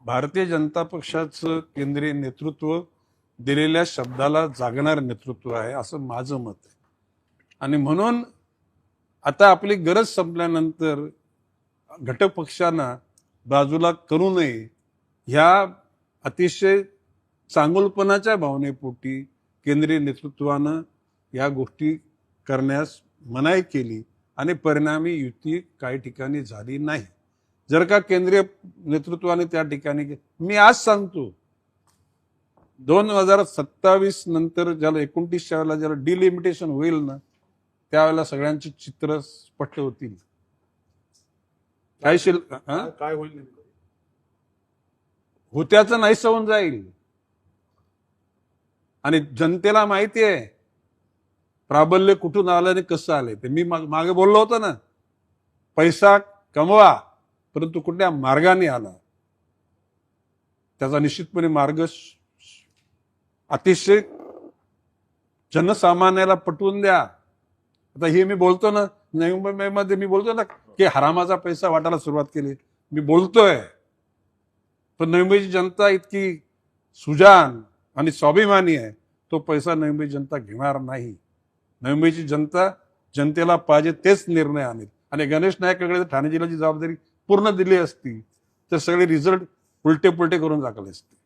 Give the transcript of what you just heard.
भारतीय जनता पक्षाचं केंद्रीय नेतृत्व दिलेल्या शब्दाला जागणार नेतृत्व आहे असं माझं मत आहे. आणि म्हणून आता आपली गरज संपल्यानंतर घटक पक्षांना बाजूला करू नये ह्या अतिशय चांगुलपणाच्या भावनेपोटी केंद्रीय नेतृत्वानं या गोष्टी करण्यास मनाई केली आणि परिणामी युती काही ठिकाणी झाली नाही. जर का केंद्रीय नेतृत्वाने त्या ठिकाणी मी आज सांगतो 2027 नंतर ज्याला 29च्या वेळेला ज्याला डिलिमिटेशन होईल ना त्यावेळेला सगळ्यांची चित्र स्पष्ट होतील. काय होईल नेमकं? होत्याचं नाहीसं होऊन जाईल. आणि जनतेला माहिती आहे प्राबल्य कुठून आलं आणि कसं आलंय. ते मी मागे बोललो होतो ना, पैसा कमवा परंतु कुठल्या मार्गाने आला त्याचा निश्चितपणे मार्ग अतिशय जनसामान्याला पटवून द्या. आता हे मी बोलतो ना, नवी मुंबईमध्ये मी बोलतो ना की हरामाचा पैसा वाटायला सुरुवात केली, मी बोलतोय. पण नवी मुंबईची जनता इतकी सुजान आणि स्वाभिमानी आहे, तो पैसा नवी मुंबई जनता घेणार नाही. नवी मुंबईची जनता जनतेला पाहिजे तेच निर्णय आणेल. आणि गणेश नाईककडे ठाणे जिल्ह्याची जबाबदारी पूर्ण दिली असती तर सगळे रिझल्ट उलटे पुलटे करून टाकले असते.